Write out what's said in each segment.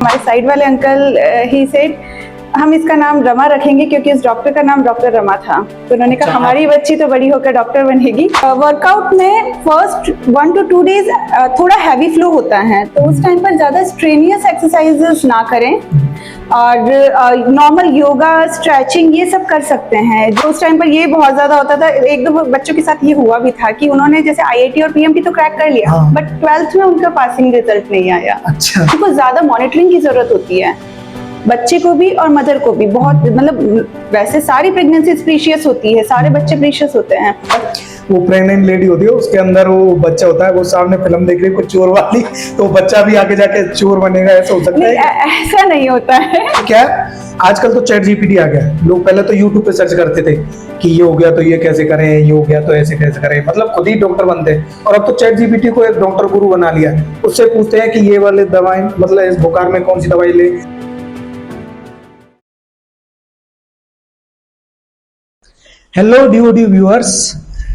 हमारे साइड वाले uncle he said हम इसका नाम रमा रखेंगे क्योंकि इस डॉक्टर का नाम डॉक्टर रमा था। तो उन्होंने कहा हमारी बच्ची तो बड़ी होकर डॉक्टर बनेगी। वर्कआउट में फर्स्ट 1 to 2 डेज थोड़ा हैवी फ्लो होता है, तो उस टाइम पर ज्यादा स्ट्रेनियस एक्सरसाइजेस ना करें और नॉर्मल योगा स्ट्रेचिंग ये सब कर सकते हैं। जो उस टाइम पर ये बहुत ज्यादा होता था, एक दो बच्चों के साथ ये हुआ भी था कि उन्होंने जैसे IIT और PMT तो क्रैक कर लिया, बट 12th में उनका पासिंग रिजल्ट नहीं आया। अच्छा। उनको ज्यादा मॉनिटरिंग की जरूरत होती है, बच्चे को भी और मदर को भी। बहुत मतलब वैसे सारी प्रेगनेंसी प्रीशियस होती है, सारे बच्चे प्रीशियस होते हैं। वो प्रेग्नेंट लेडी होती है, उसके अंदर वो बच्चा होता है, वो सामने फिल्म देख रही है कुछ चोर वाली, तो बच्चा भी आगे जाके चोर बनेगा, ऐसा हो सकता है? ऐसा नहीं होता है। क्या आजकल तो चैट GPT आ गया है। लोग पहले तो YouTube पे सर्च करते थे कि ये हो गया तो ये कैसे करें, ये हो गया तो ऐसे कैसे करें, मतलब खुद ही डॉक्टर बनते हैं। और अब तो चैट GPT को एक डॉक्टर गुरु बना लिया। उससे पूछते हैं कि ये वाले दवाएं, मतलब इस बुखार में कौन सी दवाई ले। Hello DOD viewers,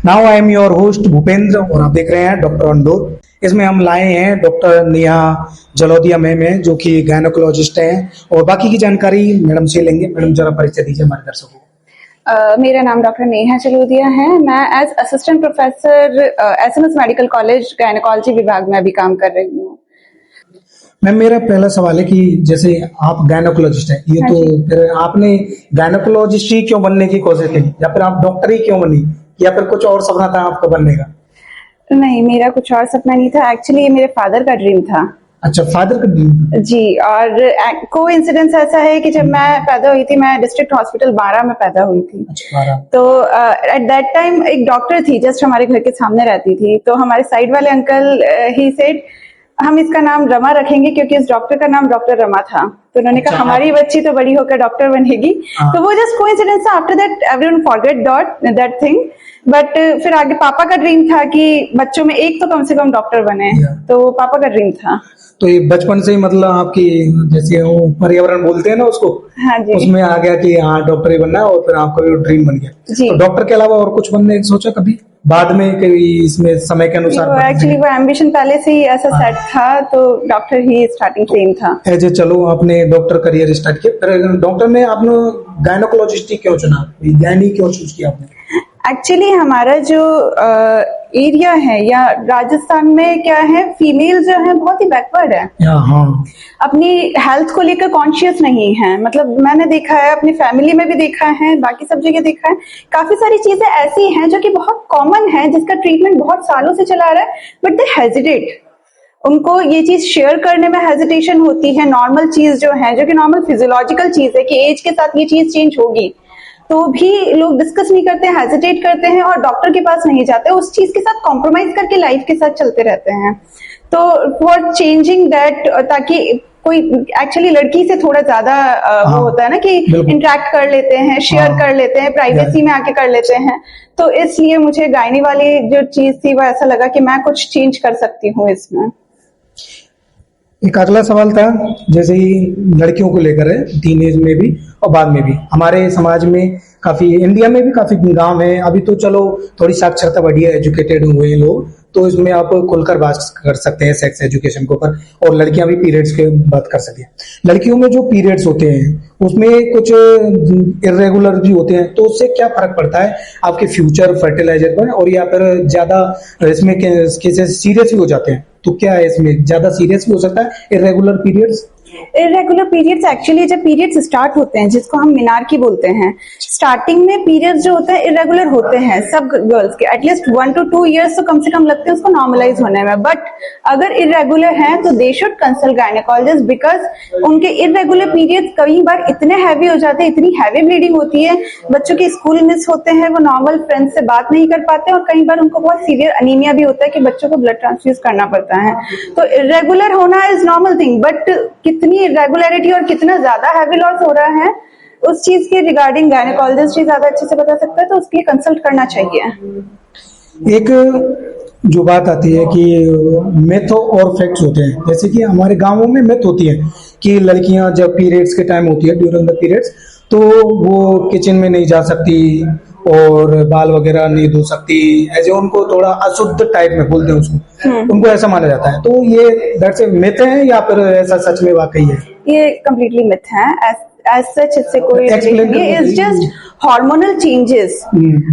now I am your host Bhupendra और आप देख रहे हैं डॉक्टर ऑन डोर। इसमें हम लाए हैं डॉक्टर नेहा जलोदिया मैम है, जो कि गायनोकोलॉजिस्ट हैं, और बाकी की जानकारी मैडम से लेंगे। मैडम जरा परिचय दीजिए हमारे दर्शकों को। मेरा नाम डॉक्टर नेहा जलोदिया है। मैं as assistant professor SMS medical college gynaecology विभाग में अभी काम कर रही हूँ। मैम मेरा पहला सवाल है कि जैसे आप गायनोकोलॉजिस्ट हैं, ये तो फिर आपने गायनोकोलॉजिस्ट ही क्यों बनने की कोशिश की, या फिर आप डॉक्टर ही क्यों बनी, या फिर कुछ और सपना था आपका बनने का? नहीं, मेरा कुछ और सपना नहीं था। एक्चुअली ये मेरे फादर का ड्रीम था। अच्छा, फादर का ड्रीम? जी, और कोइंसिडेंस ऐसा है कि जब मैं पैदा हुई थी, मैं डिस्ट्रिक्ट हॉस्पिटल 12 में पैदा हुई थी। अच्छा, 12। तो एट दैट टाइम एक डॉक्टर थी, जस्ट हमारे घर के सामने रहती थी। तो हमारे साइड वाले अंकल ही सेड हम इसका नाम रमा रखेंगे क्योंकि इस डॉक्टर का नाम डॉक्टर रमा था। तो उन्होंने कहा हमारी बच्ची तो बड़ी होकर डॉक्टर बनेगी। तो वो जस्ट कोइंसिडेंस था। After that everyone forget that thing. But फिर आगे पापा का ड्रीम था कि बच्चों में एक तो कम से कम डॉक्टर बने, तो पापा का ड्रीम था। तो ये बचपन से ही मतलब आपकी, जैसे वो पर्यावरण बोलते हैं ना उसको, हाँ जी, उसमें आ गया कि हाँ डॉक्टर ही बनना है, और फिर आपका भी ड्रीम बन गया। जी। तो डॉक्टर के अलावा और कुछ बनने की सोचा कभी बाद में, कि इसमें समय के अनुसार? एक्चुअली वो एम्बिशन पहले से ही ऐसा सेट था, तो डॉक्टर ही स्टार्टिंग से था। एज चलो आपने डॉक्टर करियर स्टार्ट किया, फिर डॉक्टर में आपने गायनोकोलॉजिस्ट ही क्यों चुना, गायनी क्यों चूज किया आपने? एक्चुअली हमारा जो एरिया है या राजस्थान में क्या है, फीमेल जो है बहुत ही बैकवर्ड है। हाँ। अपनी हेल्थ को लेकर कॉन्शियस नहीं है। मतलब मैंने देखा है, अपनी फैमिली में भी देखा है, बाकी सब जगह देखा है, काफी सारी चीजें ऐसी हैं जो कि बहुत कॉमन है, जिसका ट्रीटमेंट बहुत सालों से चला रहा है, बट दे हेजिटेट। उनको ये चीज शेयर करने में हेजिटेशन होती है। नॉर्मल चीज जो है, जो कि नॉर्मल फिजियोलॉजिकल चीज है कि एज के साथ ये चीज चेंज होगी, तो भी लोग डिस्कस नहीं करते हैं, हेजिटेट करते हैं और डॉक्टर के पास नहीं जाते, उस चीज के साथ कॉम्प्रोमाइज करके लाइफ के साथ चलते रहते हैं। तो फॉर चेंजिंग दैट, ताकि कोई एक्चुअली लड़की से थोड़ा ज्यादा वो होता है ना कि इंटरेक्ट कर लेते हैं, शेयर कर लेते हैं, प्राइवेसी में आके कर लेते हैं। तो इसलिए मुझे गायनी वाली जो चीज थी वो ऐसा लगा कि मैं कुछ चेंज कर सकती हूँ इसमें। एक अगला सवाल था, जैसे ही लड़कियों को लेकर है, टीनेज में भी और बाद में भी, हमारे समाज में काफी, इंडिया में भी काफी गांव है, अभी तो चलो थोड़ी साक्षरता बढ़ी है, एजुकेटेड हुए हैं लोग, तो इसमें आप खुलकर बात कर सकते हैं सेक्स एजुकेशन के ऊपर, और लड़कियां भी पीरियड्स के बात कर सकती हैं। लड़कियों में जो पीरियड्स होते हैं उसमें कुछ इरेगुलर भी होते हैं, तो उससे क्या फर्क पड़ता है आपके फ्यूचर फर्टिलाइजर पर, और या फिर ज्यादा इसमें केसेस सीरियस भी हो जाते हैं, तो क्या है इसमें ज्यादा सीरियस भी हो सकता है irregular periods? Irregular periods actually जब पीरियड्स स्टार्ट होते हैं, जिसको हम मिनार्की बोलते हैं, स्टार्टिंग में पीरियड्स जो होते हैं इरेगुलर होते हैं सब गर्ल्स के। एटलीस्ट 1 to 2 years तो कम से कम लगते हैं उसको नॉर्मलाइज होने में। बट अगर इरेगुलर हैं तो they should consult gynaecologist, because उनके इरेगुलर पीरियड्स कई बार इतने हैवी हो जाते हैं, इतनी हैवी ब्लीडिंग होती है, बच्चों के स्कूल मिस होते हैं, वो नॉर्मल फ्रेंड्स से बात नहीं कर पाते, और कई बार उनको बहुत सीवियर अनीमिया भी होता है कि बच्चों को ब्लड ट्रांसफ्यूज करना पड़ता है। तो इरेगुलर होना इज नॉर्मल थिंग, बट कितनी इरेगुलरिटी और कितना ज्यादा हैवी लॉस हो रहा है उस चीज के रिगार्डिंग गायनेकोलॉजिस्ट ही ज्यादा अच्छे से बता सकता है, तो उसके लिए कंसल्ट करना चाहिए। एक जो बात आती है कि मिथ और फैक्ट्स होते हैं, जैसे कि हमारे गांवों में मिथ होती है कि लड़कियां जब पीरियड्स के टाइम होती है, ड्यूरिंग द पीरियड्स, तो वो किचन में नहीं जा सकती और बाल वगैरह नहीं धो सकती, ऐसे उनको थोड़ा अशुद्ध टाइप में बोलते हैं उसको, उनको ऐसा माना जाता है। तो ये दैट्स ए मिथ है या फिर ऐसा सच में वाकई है? ये कम्प्लीटली मिथ है। एज सच इससे कोई Explain relation नहीं है, करो इट्स भाई। Just hormonal changes.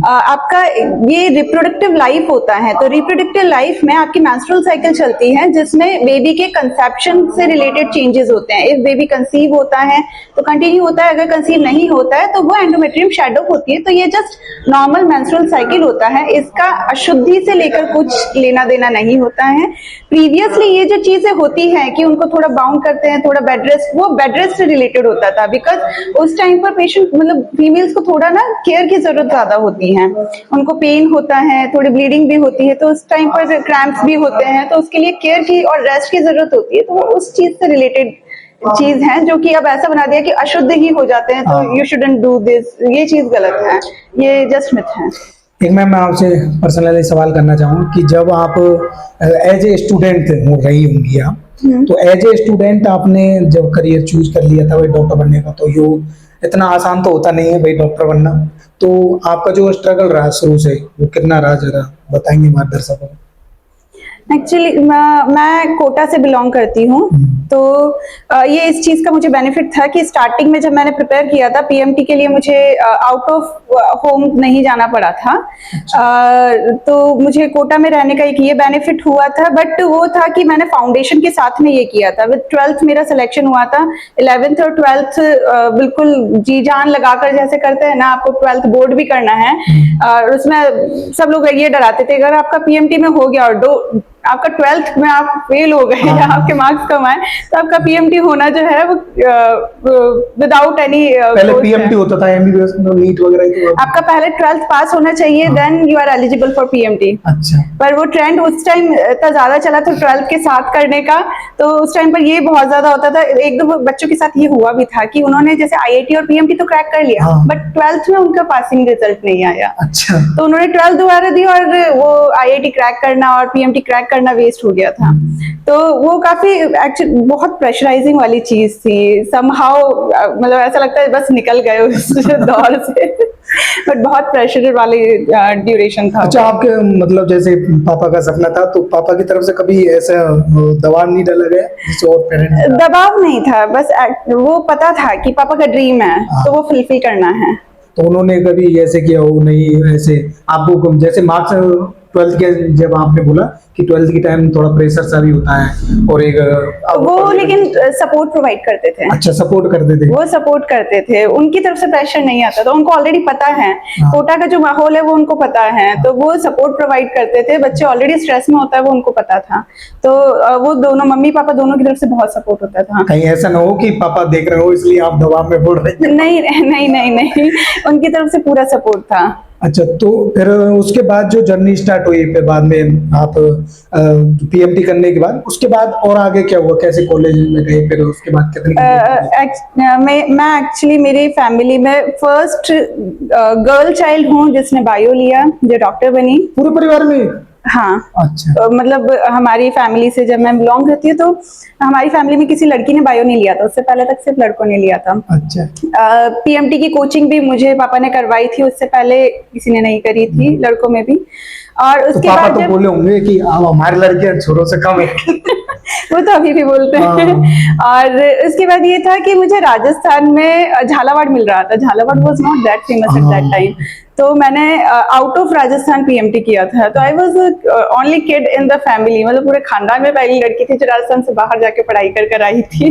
आपका ये रिप्रोडक्टिव लाइफ होता है, तो रिप्रोडक्टिव लाइफ में आपकी मेंस्ट्रुअल साइकिल चलती है जिसमें बेबी के कंसेप्शन से रिलेटेड चेंजेस होते हैं। इफ बेबी कंसीव होता है तो कंटिन्यू होता है, अगर कंसीव नहीं होता है तो वो एंडोमेट्रियम शैडो होती है। तो ये जस्ट नॉर्मल मेंस्ट्रुअल साइकिल होता है, इसका अशुद्धि से लेकर कुछ लेना देना नहीं होता है। प्रीवियसली ये जो चीजें होती हैं कि उनको थोड़ा बाउंड करते हैं, थोड़ा बेड रेस्ट, वो बेड रेस्ट से रिलेटेड होता था, बिकॉज उस टाइम पर पेशेंट मतलब फीमेल्स को थोड़ा ना केयर की जरूरत ज्यादा होती है, उनको पेन होता है, थोड़ी ब्लीडिंग भी होती है, तो उस टाइम पर क्रैम्प्स भी होते हैं, तो उसके लिए केयर की और रेस्ट की जरूरत होती है। तो वो उस चीज से रिलेटेड चीज है जो कि अब ऐसा बना दिया कि अशुद्ध ही हो जाते हैं, तो यू शुडंट डू दिस, ये चीज गलत है, ये जस्ट मिथ है। एक मैं आपसे पर्सनली सवाल करना चाहूँ कि जब आप एज ए स्टूडेंट हो रही होंगी आप, तो एज ए स्टूडेंट आपने जब करियर चूज कर लिया था भाई डॉक्टर बनने का, तो यो इतना आसान तो होता नहीं है भाई डॉक्टर बनना, तो आपका जो स्ट्रगल रहा शुरू से वो कितना रहा, जरा बताएंगे हमारे दर्शकों को। एक्चुअली मैं कोटा से बिलोंग करती हूँ, तो ये इस चीज का मुझे बेनिफिट था कि स्टार्टिंग में जब मैंने प्रिपेयर किया था पीएमटी के लिए, मुझे आउट ऑफ होम नहीं जाना पड़ा था। तो मुझे कोटा में रहने का एक ये बेनिफिट हुआ था, बट वो था कि मैंने फाउंडेशन के साथ में ये किया था। विद 12th मेरा सिलेक्शन हुआ था। 11th और 12th बिल्कुल जी जान लगाकर जैसे करते हैं ना, आपको 12th बोर्ड भी करना है, और उसमें सब लोग ये डराते थे अगर आपका पीएमटी में हो गया और आपका 12th में आप फेल हो गए या आपके मार्क्स कम आए तो आपका पीएमटी होना जो है वो विदाउट एनी, पहले पीएमटी होता था, एमबीबीएस नीट वगैरह, तो आपका पहले 12th पास होना चाहिए, then you are eligible for PMT. अच्छा, पर वो ट्रेंड उस टाइम इतना ज्यादा चला था 12th के साथ करने का, तो उस टाइम पर ये बहुत ज्यादा होता था। एक दो बच्चों के साथ ये हुआ भी था कि उन्होंने जैसे आईआईटी और पीएमटी तो क्रैक कर लिया, बट 12th में उनका पासिंग रिजल्ट नहीं आया। अच्छा, तो उन्होंने 12th दोबारा दी और वो आईआईटी क्रैक करना और पीएमटी क्रैक करना वेस्ट हो गया था। तो वो काफी एक्चुअली बहुत प्रेशराइजिंग वाली चीज थी। समहाउ मतलब ऐसा लगता है बस निकल गए उस दौर से, बट बहुत प्रेशर वाली ड्यूरेशन था। अच्छा, आपके मतलब जैसे पापा का सपना था, तो पापा की तरफ से कभी ऐसा दबाव नहीं डाला गया जिससे और पेरेंट? दबाव नहीं था, बस वो पता था कि पापा का ड्रीम है तो वो फुलफिल करना है। तो उन्होंने कभी ऐसे किया हो नहीं, ऐसे आपको जैसे मार्क्स 12th के जब आपने बोला कि 12th के टाइम थोड़ा प्रेशर सा भी होता है, और एक वो लेकिन सपोर्ट प्रोवाइड करते थे। अच्छा, सपोर्ट करते थे, वो सपोर्ट करते थे, उनकी तरफ से प्रेशर नहीं आता था, उनको ऑलरेडी पता है कोटा का जो माहौल है वो उनको पता है, तो वो सपोर्ट प्रोवाइड करते थे। बच्चे ऑलरेडी स्ट्रेस में होता है वो उनको पता था, तो वो दोनों मम्मी पापा दोनों की तरफ से बहुत सपोर्ट होता था। कहीं ऐसा ना हो कि पापा देख रहे हो इसलिए आप दबाव में पड़ रहे हैं? नहीं नहीं नहीं नहीं, उनकी तरफ से पूरा सपोर्ट था। अच्छा, तो फिर उसके बाद जो जर्नी स्टार्ट हुई, फिर बाद में आप पीएमटी करने के बाद उसके बाद और आगे क्या हुआ, कैसे कॉलेज में गए, फिर उसके बाद कितनी? मैं एक्चुअली मेरी फैमिली में फर्स्ट गर्ल चाइल्ड हूँ जिसने बायो लिया, जो डॉक्टर बनी पूरे परिवार में? हाँ। अच्छा, मतलब हमारी फैमिली से जब मैं बिलोंग करती हूँ तो हमारी फैमिली में किसी लड़की ने बायो नहीं लिया था, उससे पहले तक सिर्फ लड़कों ने लिया था। अच्छा, पीएमटी की कोचिंग भी मुझे पापा ने करवाई थी, उससे पहले किसी ने नहीं करी थी लड़कों में भी। और उसके तो पापा बाद तो बोले होंगे कि हमारी लड़कियां छोरों से कम है। वो तो अभी भी बोलते हैं। और उसके बाद ये था कि मुझे राजस्थान में झालावाड़ मिल रहा था, Jhalawar was not that famous at that time, तो मैंने आउट ऑफ राजस्थान पीएमटी किया था। तो I was only kid in the family, मतलब पूरे खानदान में पहली लड़की थी जो राजस्थान से बाहर जाके पढ़ाई कर आई थी।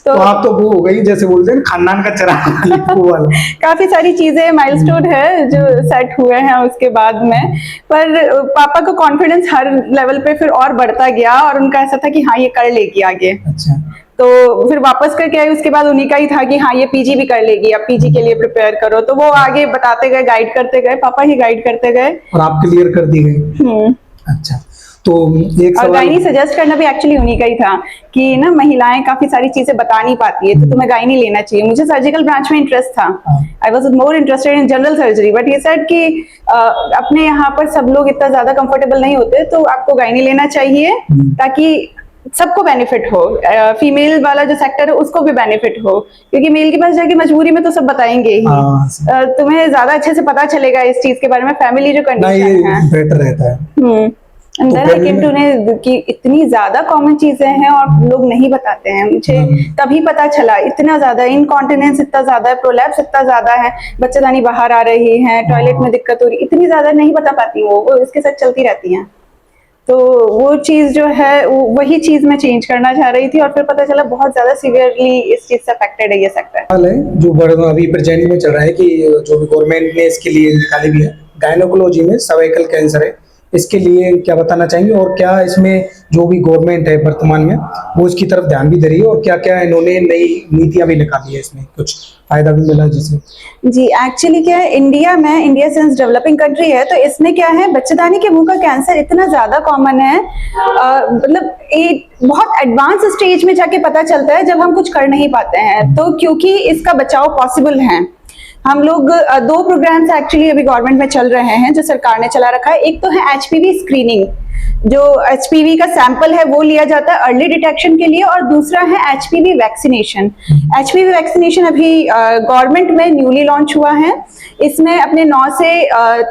तो आप तो वो हो गई जैसे बोलते हैं खानदान का चराग वाला। काफी सारी चीजें माइलस्टोन है जो सेट हुए हैं उसके बाद में, पर पापा का कॉन्फिडेंस हर लेवल पे फिर और बढ़ता गया और उनका ऐसा था कि हाँ ये कर लेगी आगे। अच्छा, तो फिर वापस करके आई, उसके बाद उन्हीं का ही था कि हाँ ये पीजी भी कर लेगी, अब पीजी के लिए प्रिपेयर करो, तो वो आगे बताते गए, गाइड करते गए, पापा ही गाइड करते गए और आप क्लियर कर दी गई। अच्छा, तो एक और सवाल, गायनी सजेस्ट करना भी एक्चुअली उन्हीं का ही था कि ना महिलाएं काफी सारी चीजें बता नहीं पाती है, तो तुम्हें गायनी लेना चाहिए। मुझे सर्जिकल ब्रांच में इंटरेस्ट था, I was more interested in general surgery, but ये सेड कि अपने यहाँ पर सब लोग इतना ज्यादा कंफर्टेबल नहीं होते, तो आपको गायनी लेना चाहिए ताकि सबको बेनिफिट हो, फीमेल वाला जो सेक्टर है उसको भी बेनिफिट हो, क्योंकि मेल के पास जाके मजबूरी में तो सब बताएंगे ही, तुम्हें ज्यादा अच्छे से पता चलेगा इस चीज के बारे में, फैमिली जो कंडीशन है बेटर रहता है। And तो then I family came to में know कि इतनी ज्यादा कॉमन चीजें हैं और लोग नहीं बताते हैं। मुझे तभी पता चला इतना ज्यादा इनकॉन्टिनेंस इतना ज्यादा है, प्रोलैप्स इतना ज्यादा है, बच्चेदानी बाहर आ रही है, टॉयलेट में दिक्कत हो रही, इतनी ज्यादा नहीं बता पाती वो इसके साथ चलती रहती हैं। तो वो चीज जो है वही चीज मैं चेंज करना चाह रही थी और फिर पता चला बहुत ज्यादा सीवियरली इस चीज से अफेक्टेड है ये सेक्टर। हाल है जो अभी प्रेजेंट में चल रहा है कि जो भी गवर्नमेंट ने इसके लिए निकाली भी है, गायनोकोलॉजी में सर्वाइकल कैंसर है, इसके लिए क्या बताना चाहेंगे और क्या इसमें जो भी गवर्नमेंट है वर्तमान में वो इसकी तरफ ध्यान भी दे रही है और क्या क्या इन्होंने नई नीतियां भी निकाली है, इसमें कुछ फायदा भी मिला जिससे? जी एक्चुअली क्या है, इंडिया सिंस डेवलपिंग कंट्री है तो इसमें क्या है, बच्चेदानी के मुंह का कैंसर इतना ज्यादा कॉमन है, मतलब एक बहुत एडवांस स्टेज में जाके पता चलता है जब हम कुछ कर नहीं पाते हैं। तो क्योंकि इसका बचाव पॉसिबल है, हम लोग 2 प्रोग्राम्स एक्चुअली अभी गवर्नमेंट में चल रहे हैं जो सरकार ने चला रखा है। एक तो है एचपीवी स्क्रीनिंग, जो एचपीवी का सैंपल है वो लिया जाता है अर्ली डिटेक्शन के लिए, और दूसरा है एचपीवी वैक्सीनेशन। एचपीवी वैक्सीनेशन अभी गवर्नमेंट में न्यूली लॉन्च हुआ है। इसमें अपने 9 से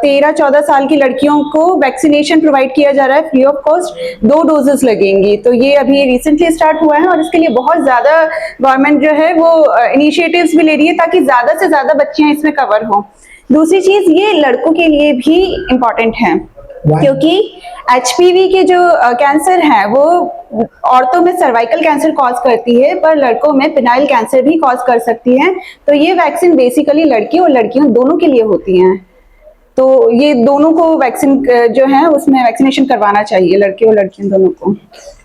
13-14 साल की लड़कियों को वैक्सीनेशन प्रोवाइड किया जा रहा है फ्री ऑफ कॉस्ट, 2 डोजेस लगेंगी। तो ये अभी रिसेंटली स्टार्ट हुआ है और इसके लिए बहुत ज्यादा गवर्नमेंट जो है वो इनिशिएटिव्स भी ले रही है ताकि ज्यादा से ज्यादा बच्चियां इसमें कवर हो। दूसरी चीज ये लड़कों के लिए भी इम्पोर्टेंट है क्योंकि एचपीवी के जो कैंसर है वो औरतों में सर्वाइकल कैंसर कॉज करती है, पर लड़कों में पिनाइल कैंसर भी कॉज कर सकती है। तो ये वैक्सीन बेसिकली लड़की और लड़कियों दोनों के लिए होती हैं। तो ये दोनों को वैक्सीन जो है उसमें वैक्सीनेशन करवाना चाहिए, लड़के और लड़कियों दोनों को।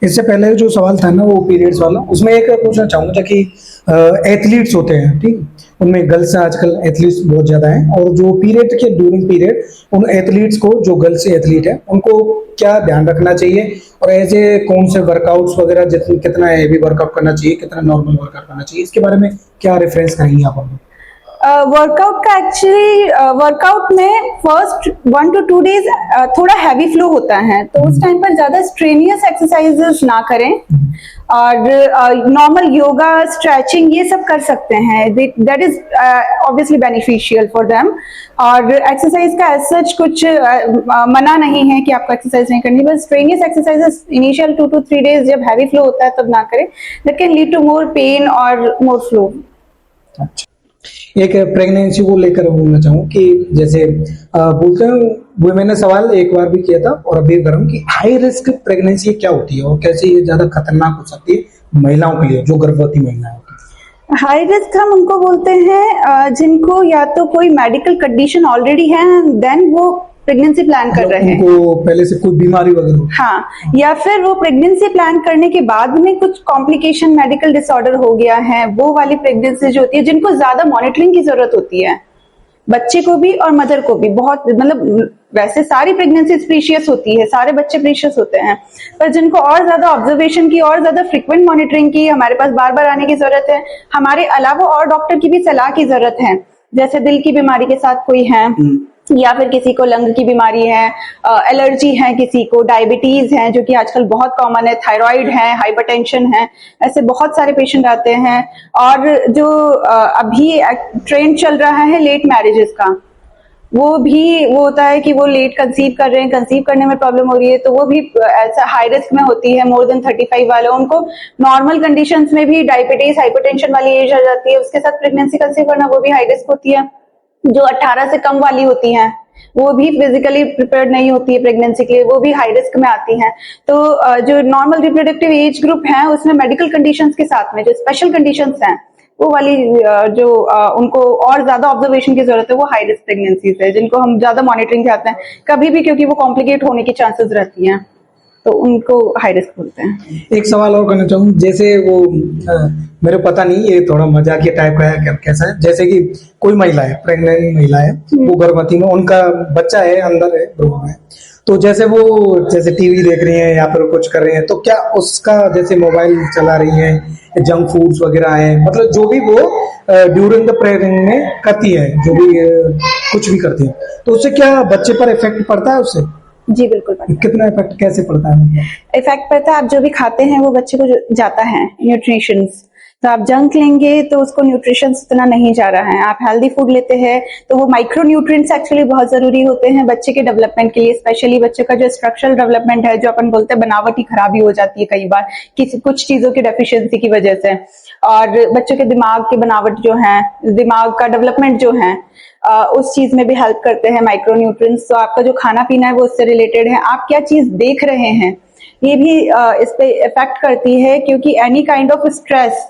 इससे पहले जो सवाल था ना वो पीरियड्स वाला, उसमें एक पूछना चाहूंगा कि एथलीट्स होते हैं, ठीक, उनमें गर्ल्स आजकल एथलीट्स बहुत ज्यादा हैं, और जो पीरियड के ड्यूरिंग पीरियड उन एथलीट्स को, जो गर्ल्स एथलीट है उनको क्या ध्यान रखना चाहिए और एज ए कौन से वर्कआउट्स वगैरह, जितना कितना हैवी वर्कआउट करना चाहिए, कितना नॉर्मल वर्कआउट करना चाहिए, इसके बारे में क्या रेफरेंस करेंगे आप हमें? वर्कआउट का एक्चुअली वर्कआउट में फर्स्ट 1 to 2 डेज थोड़ा हैवी फ्लो होता है, तो उस टाइम पर ज्यादा स्ट्रेनियस एक्सरसाइजेस ना करें और नॉर्मल योगा स्ट्रेचिंग ये सब कर सकते हैं, that is obviously beneficial for them. और एक्सरसाइज का एज सच कुछ मना नहीं है कि आपको एक्सरसाइज नहीं करनी, बस strenuous exercises initial 2 to 3 days जब हैवी फ्लो होता है तब ना करें, that can lead to more pain और मोर फ्लो। अच्छा, एक प्रेगनेंसी को लेकर बोलना चाहूँ कि जैसे बोलते हैं वो, मैंने सवाल एक बार भी किया था और अभी कर रहा हूँ कि हाई रिस्क प्रेगनेंसी क्या होती है और कैसे ये ज्यादा खतरनाक हो सकती है महिलाओं के लिए, जो गर्भवती महिलाएं होती है? हाई रिस्क हम उनको बोलते हैं जिनको या तो कोई मेडिकल कंडीशन ऑलरेडी है देन वो प्रेगनेंसी प्लान कर रहे हैं, उनको पहले से कोई बीमारी वगैरह, हाँ, या फिर वो प्रेगनेंसी प्लान करने के बाद में कुछ कॉम्प्लिकेशन मेडिकल डिसऑर्डर हो गया है, वो वाली प्रेगनेंसी जो होती है जिनको ज्यादा मॉनिटरिंग की जरूरत होती है, बच्चे को भी और मदर को भी। बहुत मतलब वैसे सारी प्रेगनेंसी प्रीशियस होती है, सारे बच्चे प्रीशियस होते हैं, पर जिनको और ज्यादा ऑब्जर्वेशन की और ज्यादा फ्रिक्वेंट मॉनिटरिंग की, हमारे पास बार बार आने की जरूरत है, हमारे अलावा और डॉक्टर की भी सलाह की जरूरत है, जैसे दिल की बीमारी के साथ कोई है या फिर किसी को लंग की बीमारी है, एलर्जी है, किसी को डायबिटीज है जो कि आजकल बहुत कॉमन है, थायराइड है, हाइपरटेंशन है, ऐसे बहुत सारे पेशेंट आते हैं। और जो अभी ट्रेंड चल रहा है लेट मैरिजेस का, वो भी वो होता है कि वो लेट कंसीव कर रहे हैं, कंसीव करने में प्रॉब्लम हो रही है, तो वो भी ऐसा हाई रिस्क में होती है। मोर देन 35 वाले उनको नॉर्मल कंडीशंस में भी डायबिटीज हाइपरटेंशन वाली एज आ जाती है, उसके साथ प्रेगनेंसी कंसीव करना वो भी हाई रिस्क होती है। जो 18 से कम वाली होती हैं वो भी फिजिकली प्रिपेयर्ड नहीं होती है प्रेगनेंसी के लिए, वो भी हाई रिस्क में आती हैं। तो जो नॉर्मल रिप्रोडक्टिव एज ग्रुप है उसमें मेडिकल कंडीशंस के साथ में जो स्पेशल कंडीशंस हैं वो वाली जो उनको और ज्यादा ऑब्जर्वेशन की जरूरत है, वो हाई रिस्क प्रेगनेंसीज है जिनको हम ज्यादा मॉनिटरिंग चाहते हैं कभी भी, क्योंकि वो कॉम्प्लिकेट होने की चांसेस रहती हैं, तो उनको हाई रिस्क बोलते हैं। एक सवाल और करना चाहूँ, जैसे वो मेरे पता नहीं ये थोड़ा मजाकिया टाइप का है कैसा है, जैसे कि कोई महिला है, प्रेग्नेंट महिला है, वो गर्भवती में, उनका बच्चा है अंदर है भ्रूण में, तो जैसे वो जैसे टीवी देख रही है या फिर कुछ कर रही है, तो क्या उसका जैसे मोबाइल चला रही है, जंक फूड्स वगैरह है, मतलब जो भी वो ड्यूरिंग द प्रेग्नेंसी में करती है, जो भी कुछ भी करती है, तो उससे क्या बच्चे पर इफेक्ट पड़ता है उससे? जी बिल्कुल पड़ता है। कितना इफेक्ट कैसे पड़ता है? इफेक्ट पड़ता है, आप जो भी खाते हैं वो बच्चे को जाता है, न्यूट्रिशंस, तो आप जंक लेंगे तो उसको न्यूट्रिशन उतना नहीं जा रहा है। आप हेल्दी फूड लेते हैं तो वो माइक्रो न्यूट्रिएंट्स एक्चुअली बहुत जरूरी होते हैं बच्चे के डेवलपमेंट के लिए, स्पेशली बच्चे का जो स्ट्रक्चरल डेवलपमेंट है, जो अपन बोलते हैं बनावटी खराबी हो जाती है कई बार किसी कुछ चीजों की डेफिशिएंसी की वजह से, और बच्चों के दिमाग की बनावट जो है, दिमाग का डेवलपमेंट जो है, उस चीज में भी हेल्प करते हैं माइक्रो न्यूट्रिएंट्स। तो आपका जो खाना पीना है वो उससे रिलेटेड है, आप क्या चीज देख रहे हैं ये भी इस पे इफेक्ट करती है, क्योंकि एनी काइंड ऑफ स्ट्रेस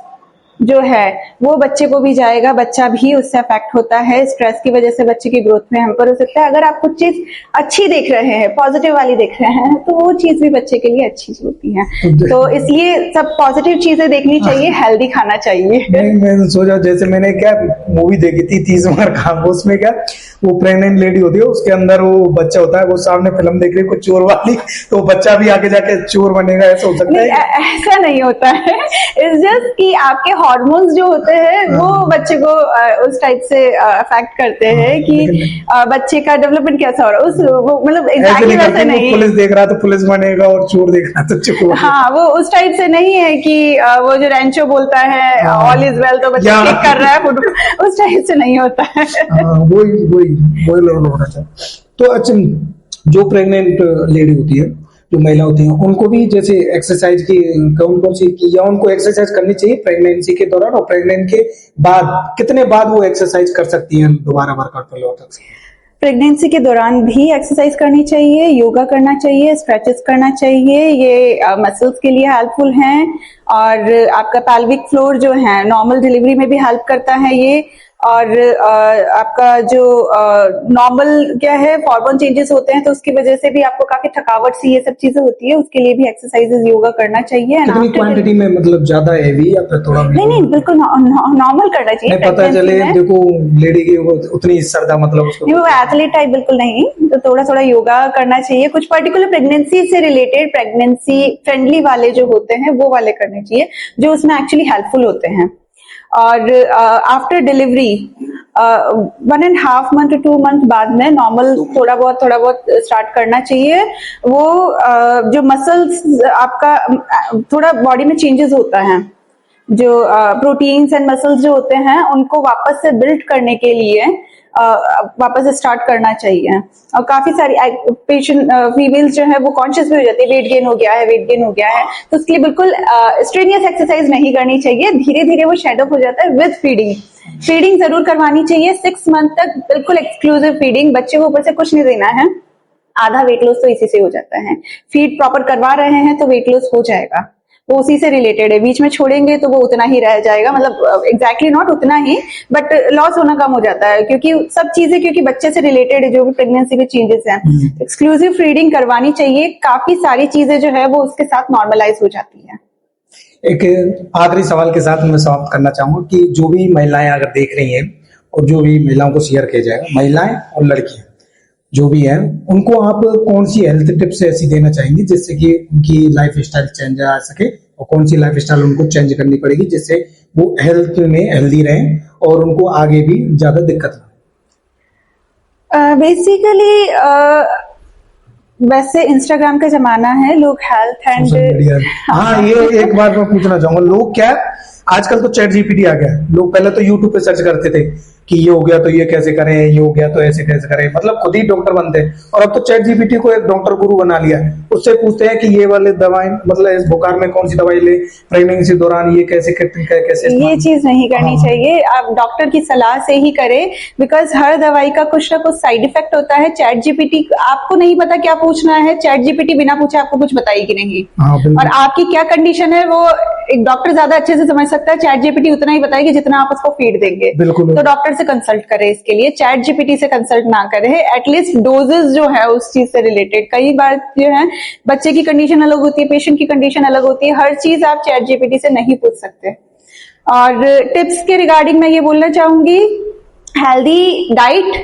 जो है वो बच्चे को भी जाएगा, बच्चा भी उससे अफेक्ट होता है। स्ट्रेस की वजह से बच्चे की ग्रोथ में हैम्पर हो सकता है। अगर आप कुछ चीज अच्छी देख रहे हैं, पॉजिटिव वाली देख रहे हैं, तो वो चीज भी बच्चे के लिए अच्छी होती है। तो इसलिए सब पॉजिटिव चीजें देखनी चाहिए, हेल्दी खाना चाहिए। मैं सोचा, जैसे मैंने क्या मूवी देखी थी 30 उम्र खामोश, उसमें क्या वो प्रेग्नेंट लेडी होती है, उसके अंदर वो बच्चा होता है, वो सामने फिल्म देख रही है कुछ चोर वाली, तो बच्चा भी आगे जाके चोर बनेगा, ऐसा हो सकता है? ऐसा नहीं होता है। इट्स जस्ट कि आपके हार्मोन्स जो होते हैं वो बच्चे को उस टाइप से अफेक्ट करते हैं कि बच्चे का डेवलपमेंट कैसा हो रहा है, उस वो मतलब एग्जैक्टली वैसे नहीं। पुलिस देख रहा है तो पुलिस बनेगा और चोर देख रहा है तो चोर। हाँ, वो उस टाइप से नहीं है कि वो जो रेंचो बोलता है ऑल इज वेल तो बच्चा क्लिक कर रहा है, उस टाइप से नहीं होता है। वही लेवल होना चाहिए। तो अच्छा, जो प्रेग्नेंट लेडी होती है, जो महिला होती हैं, उनको भी जैसे एक्सरसाइज की कौन कौन सी की, या उनको एक्सरसाइज करनी चाहिए प्रेगनेंसी के दौरान, और प्रेग्नेंट के बाद कितने बाद वो एक्सरसाइज कर सकती हैं दोबारा वर्कआउट पर लौट? प्रेगनेंसी के दौरान भी एक्सरसाइज करनी चाहिए, योगा करना चाहिए, स्ट्रेचेस करना चाहिए, ये मसल्स के लिए हेल्पफुल हैं। और आपका पैल्विक फ्लोर जो है नॉर्मल डिलीवरी में भी हेल्प करता है ये। और आपका जो नॉर्मल क्या है हार्मोन चेंजेस होते हैं तो उसकी वजह से भी आपको काफी थकावट सी ये सब चीजें होती है, उसके लिए भी एक्सरसाइजेस योगा करना चाहिए। कितनी क्वांटिटी में, मतलब ज्यादा हैवी या फिर थोड़ा? नहीं, बिल्कुल नॉर्मल करना चाहिए। नहीं, पता चले देखो लेडी की वो उतनी सरदा, मतलब उसको वो एथलीट टाइप बिल्कुल नहीं, तो थोड़ा थोड़ा योगा करना चाहिए। कुछ पर्टिकुलर प्रेगनेंसी से रिलेटेड प्रेगनेंसी फ्रेंडली वाले जो होते हैं वो वाले करने चाहिए, जो उसमें एक्चुअली हेल्पफुल होते हैं। और after delivery 1.5 month to 2 month बाद में नॉर्मल थोड़ा बहुत स्टार्ट करना चाहिए। वो जो मसल्स आपका थोड़ा बॉडी में चेंजेस होता है, जो प्रोटीन्स एंड मसल्स जो होते हैं उनको वापस से बिल्ड करने के लिए वापस स्टार्ट करना चाहिए। और काफी सारी पेशेंट फीमेल्स जो है वो कॉन्शियस भी हो जाती है, वेट गेन हो गया है, तो उसके लिए बिल्कुल स्ट्रेनियस एक्सरसाइज नहीं करनी चाहिए। धीरे धीरे वो शेड ऑफ हो जाता है विद फीडिंग जरूर करवानी चाहिए 6 मंथ तक, बिल्कुल एक्सक्लूसिव फीडिंग। बच्चे को ऊपर से कुछ नहीं देना है, आधा वेट लॉस तो इसी से हो जाता है। फीड प्रॉपर करवा रहे हैं तो वेट लॉस हो जाएगा, वो उसी से रिलेटेड है। बीच में छोड़ेंगे तो वो उतना ही रह जाएगा, मतलब एग्जैक्टली नॉट उतना ही, बट लॉस होना कम हो जाता है, क्योंकि सब चीजें क्योंकि बच्चे से रिलेटेड है, जो भी प्रेगनेंसी में चेंजेस हैं। एक्सक्लूसिव फीडिंग करवानी चाहिए, काफी सारी चीजें जो है वो उसके साथ नॉर्मलाइज हो जाती है। एक आखिरी सवाल के साथ मैं समाप्त करना चाहूंगा कि जो भी महिलाएं अगर देख रही हैं, और जो भी महिलाओं को शेयर किया जाएगा, महिलाएं और लड़कियां जो भी हैं, उनको आप कौन सी हेल्थ टिप्स ऐसी देना चाहेंगे जिससे कि उनकी लाइफ स्टाइल चेंज आ सके, और कौन सी लाइफ स्टाइल उनको चेंज करनी पड़ेगी जिससे वो हेल्थ में हेल्दी रहें और उनको आगे भी ज्यादा दिक्कत ना? बेसिकली वैसे इंस्टाग्राम का जमाना है, लोग हेल्थ एंड हाँ, ये एक बार मैं पूछना चाहूंगा, लोग क्या आजकल तो चैट जीपीटी आ गया, लोग पहले तो यूट्यूब पे सर्च करते थे कि ये हो गया तो ये कैसे करें, ये हो गया तो ऐसे कैसे करें, मतलब खुद ही डॉक्टर बनते हैं। और अब तो चैट जीपीटी को एक डॉक्टर गुरु बना लिया, उससे पूछते हैं कि ये वाले दवाएं, मतलब इस बुखार में कौन सी दवाई ले, प्रेगनेंसी दौरान ये कैसे ये चीज नहीं करनी चाहिए। आप डॉक्टर की सलाह से ही करें, बिकॉज हर दवाई का कुछ ना कुछ साइड इफेक्ट होता है। चैट जीपीटी आपको नहीं पता क्या पूछना है, चैट जीपीटी बिना पूछे आपको कुछ बताएगी नहीं। और आपकी क्या कंडीशन है वो एक डॉक्टर ज्यादा अच्छे से समझ सकता है, चैट जीपीटी उतना ही बताएगी जितना आप उसको फीड देंगे। तो डॉक्टर से कंसल्ट करें इसके लिए, चैट जीपीटी से कंसल्ट ना करें। एटलीस्ट डोजेस जो है उस चीज से रिलेटेड, कई बार जो है बच्चे की कंडीशन अलग होती है, पेशेंट की कंडीशन अलग होती है, हर चीज आप चैट जीपीटी से नहीं पूछ सकते। और टिप्स के रिगार्डिंग मैं ये बोलना चाहूंगी, हेल्दी डाइट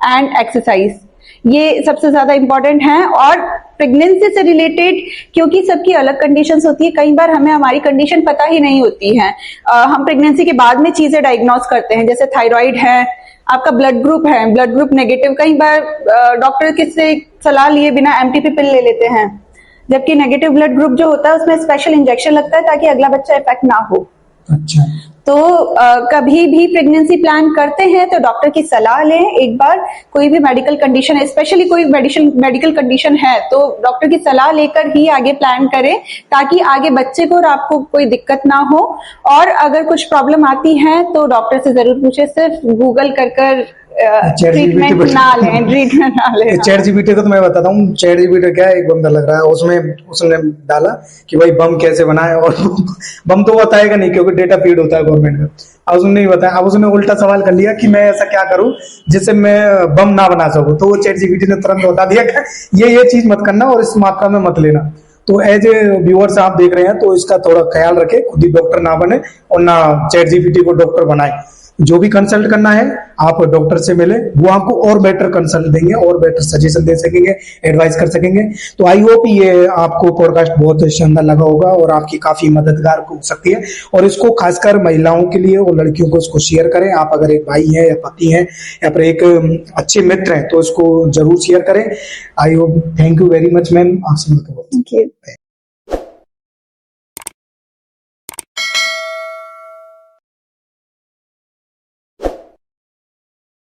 एंड एक्सरसाइज ये सबसे ज्यादा इंपॉर्टेंट है। और प्रेगनेंसी से रिलेटेड, क्योंकि सबकी अलग कंडीशंस होती है, कई बार हमें हमारी कंडीशन पता ही नहीं होती है। हम प्रेगनेंसी के बाद में चीजें डायग्नोस करते हैं, जैसे थायराइड है, आपका ब्लड ग्रुप है, ब्लड ग्रुप नेगेटिव, कई बार डॉक्टर किससे सलाह लिए बिना एमटीपी पिल ले लेते हैं, जबकि नेगेटिव ब्लड ग्रुप जो होता है उसमें स्पेशल इंजेक्शन लगता है ताकि अगला बच्चा इफेक्ट ना हो। अच्छा। तो कभी भी प्रेगनेंसी प्लान करते हैं तो डॉक्टर की सलाह लें एक बार। कोई भी मेडिकल कंडीशन है, स्पेशली कोई मेडिकल कंडीशन है, तो डॉक्टर की सलाह लेकर ही आगे प्लान करें, ताकि आगे बच्चे को और आपको कोई दिक्कत ना हो। और अगर कुछ प्रॉब्लम आती है तो डॉक्टर से जरूर पूछे, सिर्फ गूगल कर ट्रीटमेंट ना लें, ट्रीटमेंट ना लें। चैट जीपीटी को तो मैं बताता हूँ, चैट जीपीटी क्या है, एक बंदा लग रहा है उसमें, उसने डाला कि भाई बम कैसे बनाए, और बम तो बताएगा नहीं क्योंकि डेटा फीड होता है गवर्नमेंट का। अब उसने नहीं बताया, अब उसने उल्टा सवाल कर लिया कि मैं ऐसा क्या करूं जिससे मैं बम ना बना सकूं, तो वो चैट जीपीटी ने तुरंत बता दिया कि ये चीज मत करना और इस मात्रा में मत लेना। तो एज ए व्यूअर्स आप देख रहे हैं तो इसका थोड़ा ख्याल रखें, खुद ही डॉक्टर ना बने और ना चैट जीपीटी को डॉक्टर बनाए। जो भी कंसल्ट करना है आप डॉक्टर से मिले, वो आपको और बेटर कंसल्ट देंगे और बेटर सजेशन दे सकेंगे, एडवाइस कर सकेंगे। तो आई होप ये आपको पॉडकास्ट बहुत शानदार लगा होगा और आपकी काफी मददगार हो सकती है, और इसको खासकर महिलाओं के लिए और लड़कियों को इसको शेयर करें। आप अगर एक भाई हैं या पति हैं या फिर एक अच्छे मित्र हैं तो इसको जरूर शेयर करें। I hope, thank you very much ma'am, आपसे मिलकर